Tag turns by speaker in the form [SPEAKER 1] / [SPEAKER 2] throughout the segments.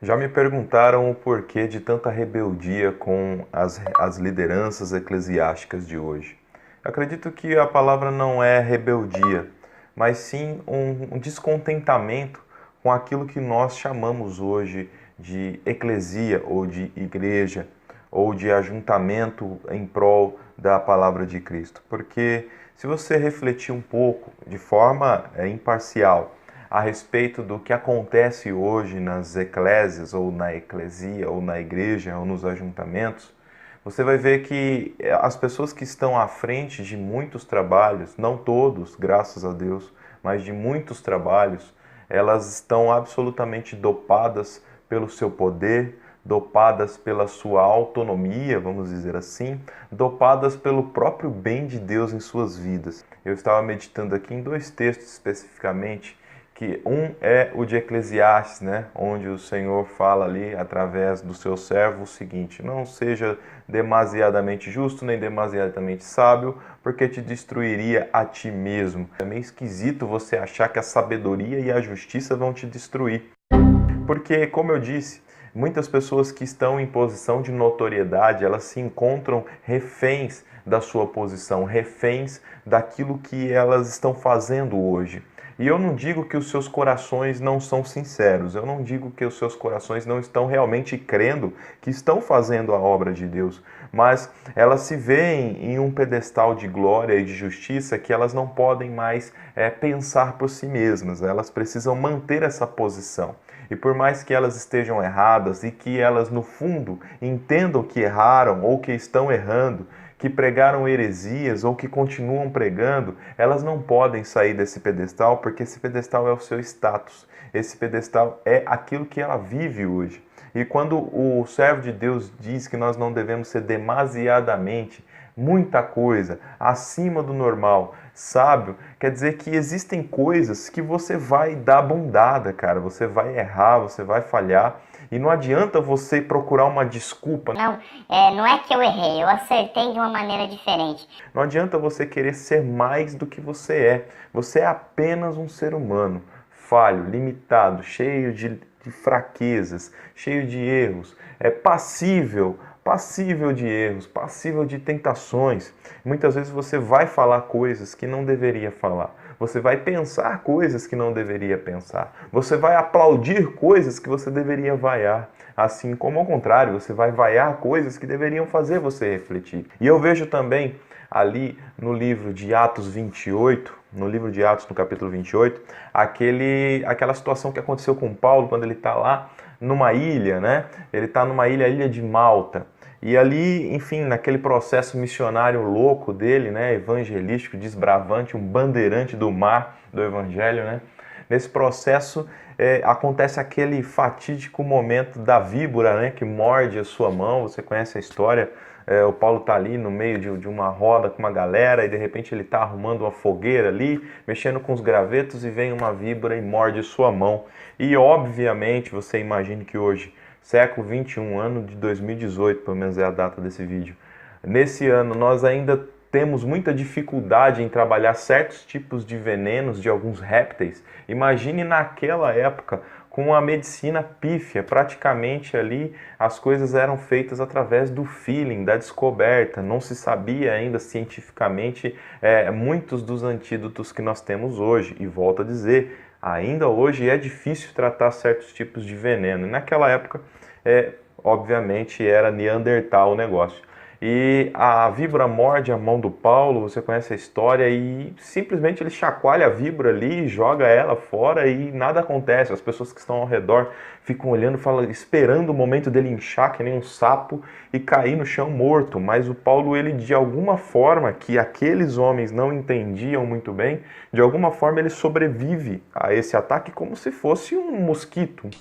[SPEAKER 1] Já me perguntaram o porquê de tanta rebeldia com as lideranças eclesiásticas de hoje. Eu acredito que a palavra não é rebeldia, mas sim um descontentamento com aquilo que nós chamamos hoje de eclesia ou de igreja ou de ajuntamento em prol da palavra de Cristo. Porque se você refletir um pouco de forma imparcial a respeito do que acontece hoje nas eclésias, ou na eclesia, ou na igreja, ou nos ajuntamentos, você vai ver que as pessoas que estão à frente de muitos trabalhos, não todos, graças a Deus, mas de muitos trabalhos, elas estão absolutamente dopadas pelo seu poder, dopadas pela sua autonomia, vamos dizer assim, dopadas pelo próprio bem de Deus em suas vidas. Eu estava meditando aqui em dois textos especificamente, que um é o de Eclesiastes, né, onde o Senhor fala ali através do seu servo o seguinte: não seja demasiadamente justo nem demasiadamente sábio, porque te destruiria a ti mesmo. É meio esquisito você achar que a sabedoria e a justiça vão te destruir. Porque, como eu disse, muitas pessoas que estão em posição de notoriedade, elas se encontram reféns da sua posição, reféns daquilo que elas estão fazendo hoje. E eu não digo que os seus corações não são sinceros, eu não digo que os seus corações não estão realmente crendo que estão fazendo a obra de Deus, mas elas se veem em um pedestal de glória e de justiça que elas não podem mais pensar por si mesmas, elas precisam manter essa posição. E por mais que elas estejam erradas e que elas no fundo entendam que erraram ou que estão errando, que pregaram heresias ou que continuam pregando, elas não podem sair desse pedestal, porque esse pedestal é o seu status. Esse pedestal é aquilo que ela vive hoje. E quando o servo de Deus diz que nós não devemos ser demasiadamente muita coisa acima do normal, sábio, quer dizer que existem coisas que você vai dar bundada, cara. Você vai errar, você vai falhar. E não adianta você procurar uma desculpa.
[SPEAKER 2] Não é que eu errei, eu acertei de uma maneira diferente.
[SPEAKER 1] Não adianta você querer ser mais do que você é. Você é apenas um ser humano, falho, limitado, cheio de fraquezas, cheio de erros, passível de erros, passível de tentações. Muitas vezes você vai falar coisas que não deveria falar. Você vai pensar coisas que não deveria pensar. Você vai aplaudir coisas que você deveria vaiar. Assim como ao contrário, você vai vaiar coisas que deveriam fazer você refletir. E eu vejo também ali no livro de Atos 28, no livro de Atos, no capítulo 28, aquela situação que aconteceu com Paulo quando ele está lá numa ilha, né? Ele está numa ilha, a ilha de Malta. E ali, enfim, naquele processo missionário louco dele, né, evangelístico, desbravante, um bandeirante do mar do evangelho, né? Nesse processo acontece aquele fatídico momento da víbora, né, que morde a sua mão. Você conhece a história? O Paulo está ali no meio de uma roda com uma galera e de repente ele está arrumando uma fogueira ali, mexendo com os gravetos e vem uma víbora e morde sua mão. E obviamente você imagina que hoje, século 21, ano de 2018, pelo menos é a data desse vídeo. Nesse ano nós ainda temos muita dificuldade em trabalhar certos tipos de venenos de alguns répteis. Imagine naquela época, com a medicina pífia, praticamente ali as coisas eram feitas através do feeling, da descoberta. Não se sabia ainda cientificamente muitos dos antídotos que nós temos hoje. E volto a dizer, ainda hoje é difícil tratar certos tipos de veneno. E naquela época, obviamente, era Neandertal o negócio. E a víbora morde a mão do Paulo, você conhece a história, e simplesmente ele chacoalha a víbora ali, joga ela fora e nada acontece. As pessoas que estão ao redor ficam olhando, esperando o momento dele inchar que nem um sapo e cair no chão morto. Mas o Paulo, ele de alguma forma, que aqueles homens não entendiam muito bem, de alguma forma ele sobrevive a esse ataque como se fosse um mosquito, um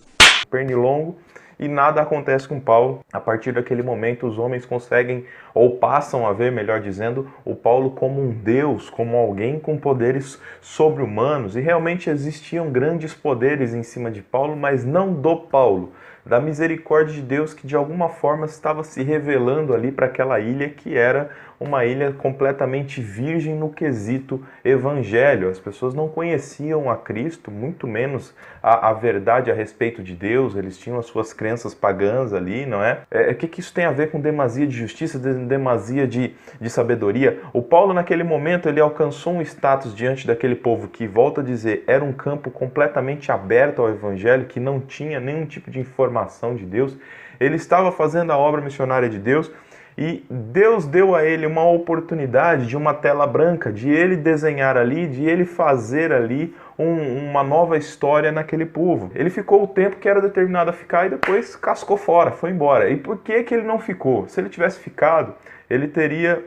[SPEAKER 1] pernilongo. E nada acontece com Paulo. A partir daquele momento, os homens conseguem, ou passam a ver, melhor dizendo, o Paulo como um Deus, como alguém com poderes sobre-humanos. E realmente existiam grandes poderes em cima de Paulo, mas não do Paulo. da misericórdia de Deus que de alguma forma estava se revelando ali para aquela ilha que era uma ilha completamente virgem no quesito evangelho. As pessoas não conheciam a Cristo, muito menos a verdade a respeito de Deus, eles tinham as suas crenças pagãs ali, não é? O que isso tem a ver com demasia de justiça, demasia de sabedoria? O Paulo, naquele momento, ele alcançou um status diante daquele povo que, volto a dizer, era um campo completamente aberto ao evangelho, que não tinha nenhum tipo de informação de Deus. Ele estava fazendo a obra missionária de Deus, e Deus deu a ele uma oportunidade de uma tela branca, de ele desenhar ali, de ele fazer ali uma nova história naquele povo. Ele ficou o tempo que era determinado a ficar e depois cascou fora, foi embora. E por que ele não ficou? Se ele tivesse ficado, ele teria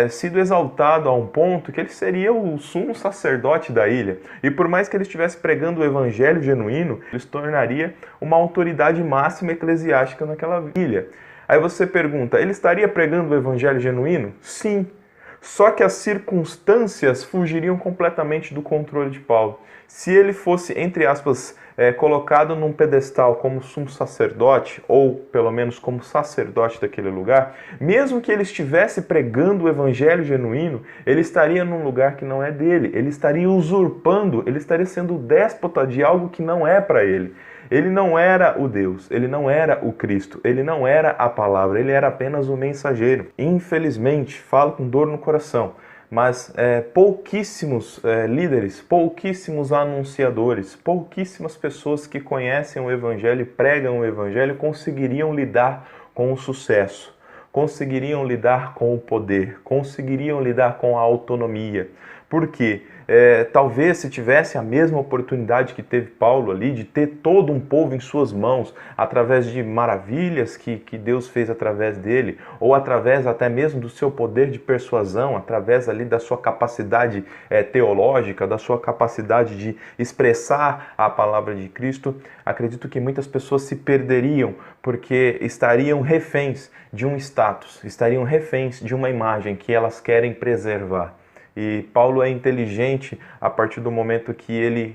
[SPEAKER 1] sido exaltado a um ponto que ele seria o sumo sacerdote da ilha. E por mais que ele estivesse pregando o evangelho genuíno, ele se tornaria uma autoridade máxima eclesiástica naquela ilha. Aí você pergunta, ele estaria pregando o evangelho genuíno? Sim. Só que as circunstâncias fugiriam completamente do controle de Paulo. Se ele fosse, entre aspas, colocado num pedestal como sumo sacerdote, ou pelo menos como sacerdote daquele lugar, mesmo que ele estivesse pregando o evangelho genuíno, ele estaria num lugar que não é dele. Ele estaria usurpando, ele estaria sendo déspota de algo que não é para ele. Ele não era o Deus, ele não era o Cristo, ele não era a palavra, ele era apenas o mensageiro. Infelizmente, falo com dor no coração, mas pouquíssimos líderes, pouquíssimos anunciadores, pouquíssimas pessoas que conhecem o Evangelho e pregam o Evangelho conseguiriam lidar com o sucesso, conseguiriam lidar com o poder, conseguiriam lidar com a autonomia. Por quê? Talvez se tivesse a mesma oportunidade que teve Paulo ali, de ter todo um povo em suas mãos, através de maravilhas que Deus fez através dele, ou através até mesmo do seu poder de persuasão, através ali da sua capacidade teológica, da sua capacidade de expressar a palavra de Cristo, acredito que muitas pessoas se perderiam, porque estariam reféns de um status, estariam reféns de uma imagem que elas querem preservar. E Paulo é inteligente a partir do momento que ele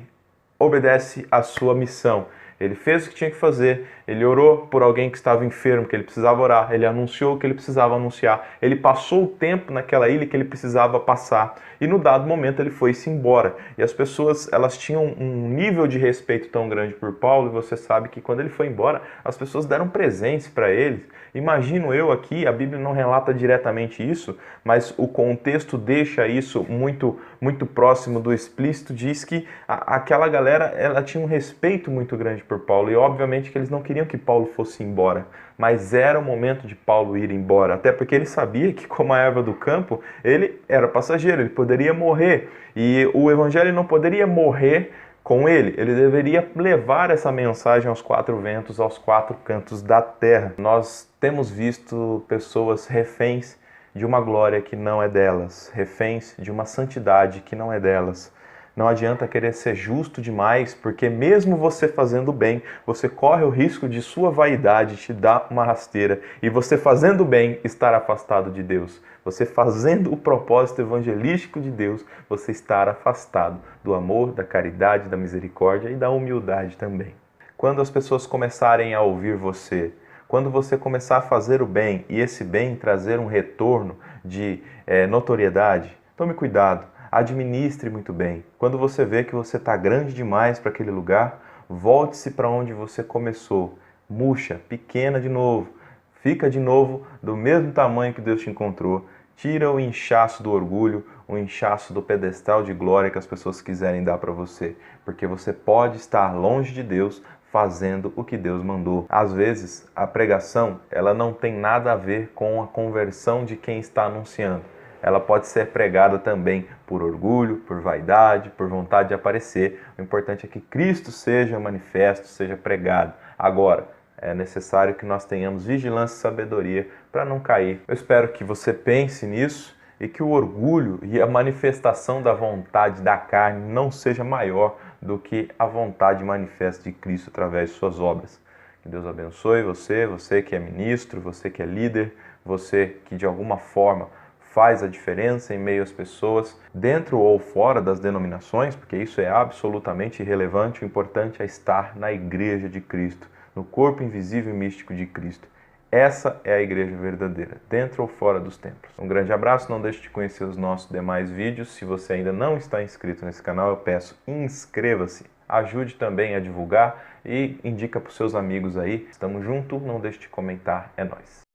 [SPEAKER 1] obedece à sua missão. Ele fez o que tinha que fazer, ele orou por alguém que estava enfermo, que ele precisava orar, ele anunciou o que ele precisava anunciar, ele passou o tempo naquela ilha que ele precisava passar, e no dado momento ele foi-se embora. E as pessoas, elas tinham um nível de respeito tão grande por Paulo, e você sabe que quando ele foi embora, as pessoas deram presentes para ele. Imagino eu aqui, a Bíblia não relata diretamente isso, mas o contexto deixa isso muito próximo do explícito, diz que aquela galera ela tinha um respeito muito grande por Paulo, e obviamente que eles não queriam que Paulo fosse embora, mas era o momento de Paulo ir embora, até porque ele sabia que, como a erva do campo, ele era passageiro, ele poderia morrer, e o evangelho não poderia morrer com ele deveria levar essa mensagem aos quatro ventos, aos quatro cantos da terra. Nós temos visto pessoas reféns de uma glória que não é delas, reféns de uma santidade que não é delas. Não adianta querer ser justo demais, porque mesmo você fazendo bem, você corre o risco de sua vaidade te dar uma rasteira, e você fazendo bem estar afastado de Deus. Você fazendo o propósito evangelístico de Deus, você estar afastado do amor, da caridade, da misericórdia e da humildade também. Quando as pessoas começarem a ouvir você, quando você começar a fazer o bem e esse bem trazer um retorno de notoriedade, tome cuidado, administre muito bem. Quando você vê que você está grande demais para aquele lugar, volte-se para onde você começou. Murcha, pequena de novo. Fica de novo do mesmo tamanho que Deus te encontrou. Tira o inchaço do orgulho, o inchaço do pedestal de glória que as pessoas quiserem dar para você. Porque você pode estar longe de Deus fazendo o que Deus mandou. Às vezes, a pregação ela não tem nada a ver com a conversão de quem está anunciando. Ela pode ser pregada também por orgulho, por vaidade, por vontade de aparecer. O importante é que Cristo seja manifesto, seja pregado. Agora, é necessário que nós tenhamos vigilância e sabedoria para não cair. Eu espero que você pense nisso e que o orgulho e a manifestação da vontade da carne não seja maior do que a vontade manifesta de Cristo através de suas obras. Que Deus abençoe você, você que é ministro, você que é líder, você que de alguma forma faz a diferença em meio às pessoas, dentro ou fora das denominações, porque isso é absolutamente irrelevante. O importante é estar na igreja de Cristo. no corpo invisível e místico de Cristo. Essa é a igreja verdadeira, dentro ou fora dos templos. Um grande abraço, não deixe de conhecer os nossos demais vídeos. Se você ainda não está inscrito nesse canal, eu peço, inscreva-se. Ajude também a divulgar e indica para os seus amigos aí. Estamos juntos, não deixe de comentar, é nóis.